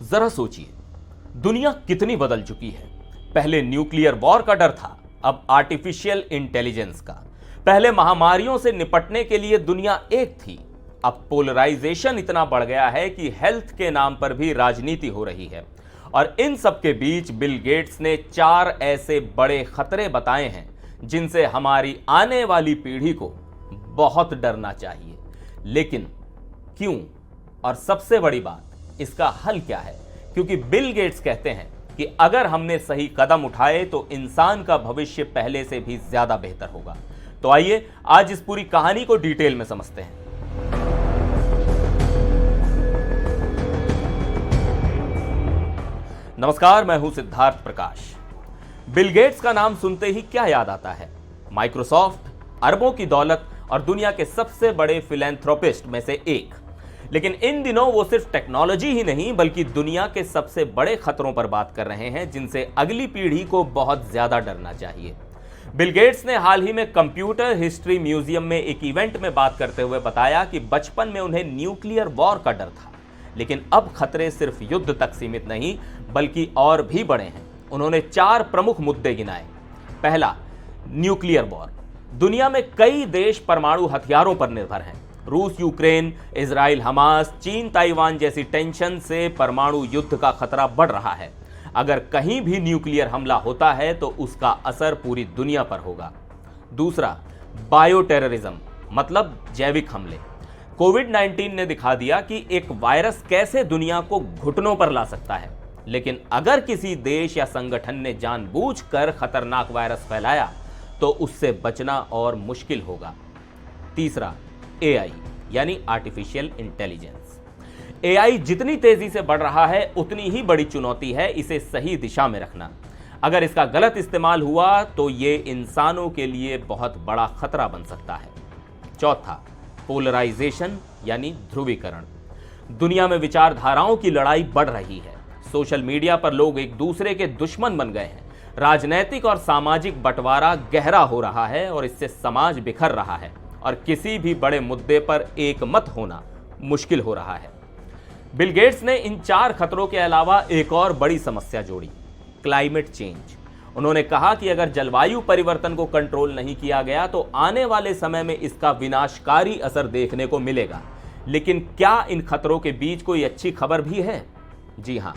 जरा सोचिए, दुनिया कितनी बदल चुकी है। पहले न्यूक्लियर वॉर का डर था, अब आर्टिफिशियल इंटेलिजेंस का। पहले महामारियों से निपटने के लिए दुनिया एक थी, अब पोलराइजेशन इतना बढ़ गया है कि हेल्थ के नाम पर भी राजनीति हो रही है। और इन सब के बीच बिल गेट्स ने 4 ऐसे बड़े खतरे बताए हैं जिनसे हमारी आने वाली पीढ़ी को बहुत डरना चाहिए। लेकिन क्यों? और सबसे बड़ी बात, इसका हल क्या है? क्योंकि बिल गेट्स कहते हैं कि अगर हमने सही कदम उठाए तो इंसान का भविष्य पहले से भी ज्यादा बेहतर होगा। तो आइए आज इस पूरी कहानी को डिटेल में समझते हैं। नमस्कार, मैं हूं सिद्धार्थ प्रकाश। बिल गेट्स का नाम सुनते ही क्या याद आता है? माइक्रोसॉफ्ट, अरबों की दौलत और दुनिया के सबसे बड़े फिलैंथ्रोपिस्ट में से एक। लेकिन इन दिनों वो सिर्फ टेक्नोलॉजी ही नहीं बल्कि दुनिया के सबसे बड़े खतरों पर बात कर रहे हैं जिनसे अगली पीढ़ी को बहुत ज्यादा डरना चाहिए। बिल गेट्स ने हाल ही में कंप्यूटर हिस्ट्री म्यूजियम में एक इवेंट में बात करते हुए बताया कि बचपन में उन्हें न्यूक्लियर वॉर का डर था, लेकिन अब खतरे सिर्फ युद्ध तक सीमित नहीं बल्कि और भी बड़े हैं। उन्होंने 4 प्रमुख मुद्दे गिनाए। पहला, न्यूक्लियर वॉर। दुनिया में कई देश परमाणु हथियारों पर निर्भर हैं। रूस यूक्रेन, इजराइल हमास, चीन ताइवान जैसी टेंशन से परमाणु युद्ध का खतरा बढ़ रहा है। अगर कहीं भी न्यूक्लियर हमला होता है तो उसका असर पूरी दुनिया पर होगा। दूसरा, बायो टेररिज्म मतलब जैविक हमले। कोविड-19 ने दिखा दिया कि एक वायरस कैसे दुनिया को घुटनों पर ला सकता है। लेकिन अगर किसी देश या संगठन ने जानबूझकर खतरनाक वायरस फैलाया तो उससे बचना और मुश्किल होगा। तीसरा, एआई यानी आर्टिफिशियल इंटेलिजेंस। एआई जितनी तेजी से बढ़ रहा है उतनी ही बड़ी चुनौती है इसे सही दिशा में रखना। अगर इसका गलत इस्तेमाल हुआ तो ये इंसानों के लिए बहुत बड़ा खतरा बन सकता है। चौथा, पोलराइजेशन यानी ध्रुवीकरण। दुनिया में विचारधाराओं की लड़ाई बढ़ रही है। सोशल मीडिया पर लोग एक दूसरे के दुश्मन बन गए हैं। राजनैतिक और सामाजिक बंटवारा गहरा हो रहा है और इससे समाज बिखर रहा है और किसी भी बड़े मुद्दे पर एक मत होना मुश्किल हो रहा है। बिल गेट्स ने इन 4 खतरों के अलावा एक और बड़ी समस्या जोड़ी, क्लाइमेट चेंज। उन्होंने कहा कि अगर जलवायु परिवर्तन को कंट्रोल नहीं किया गया तो आने वाले समय में इसका विनाशकारी असर देखने को मिलेगा। लेकिन क्या इन खतरों के बीच कोई अच्छी खबर भी है? जी हां,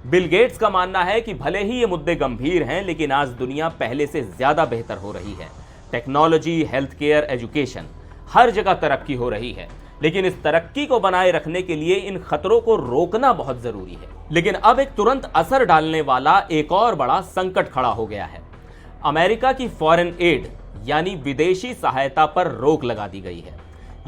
बिल गेट्स का मानना है कि भले ही ये मुद्दे गंभीर हैं लेकिन आज दुनिया पहले से ज्यादा बेहतर हो रही है। टेक्नोलॉजी, हेल्थ केयर, एजुकेशन, हर जगह तरक्की हो रही है। लेकिन इस तरक्की को बनाए रखने के लिए इन खतरों को रोकना बहुत जरूरी है। लेकिन अब एक तुरंत असर डालने वाला एक और बड़ा संकट खड़ा हो गया है। अमेरिका की फॉरेन एड यानी विदेशी सहायता पर रोक लगा दी गई है।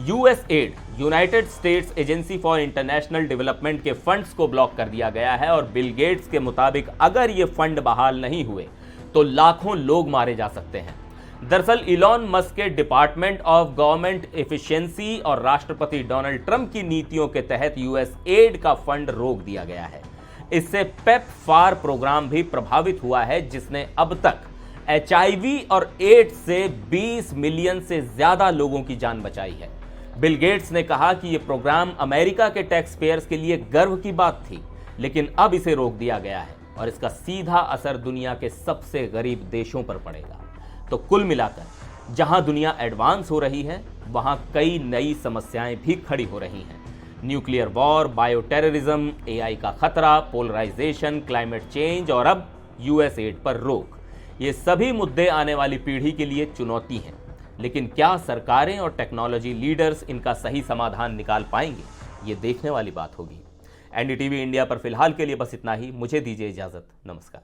USAID, United states agency for international development के फंड्स को ब्लॉक कर दिया गया है और बिल गेट्स के मुताबिक अगर ये फंड बहाल नहीं हुए तो लाखों लोग मारे जा सकते हैं। दरअसल इलॉन मस्क के डिपार्टमेंट ऑफ गवर्नमेंट एफिशिएंसी और राष्ट्रपति डोनाल्ड ट्रंप की नीतियों के तहत यूएसएड का फंड रोक दिया गया है। इससे पेपफार प्रोग्राम भी प्रभावित हुआ है जिसने अब तक एचआईवी और एड्स से 20 मिलियन से ज्यादा लोगों की जान बचाई है। बिल गेट्स ने कहा कि यह प्रोग्राम अमेरिका के टैक्स पेयर्स के लिए गर्व की बात थी, लेकिन अब इसे रोक दिया गया है और इसका सीधा असर दुनिया के सबसे गरीब देशों पर पड़ेगा। तो कुल मिलाकर जहां दुनिया एडवांस हो रही है वहां कई नई समस्याएं भी खड़ी हो रही हैं। Nuclear war, bio terrorism, AI का खतरा, पोलराइजेशन, क्लाइमेट चेंज और अब यूएसएड पर रोक। ये सभी मुद्दे आने वाली पीढ़ी के लिए चुनौती हैं। लेकिन क्या सरकारें और टेक्नोलॉजी लीडर्स इनका सही समाधान निकाल पाएंगे? ये देखने वाली बात होगी। एनडीटीवी इंडिया पर फिलहाल के लिए बस इतना ही। मुझे दीजिए इजाजत। नमस्कार।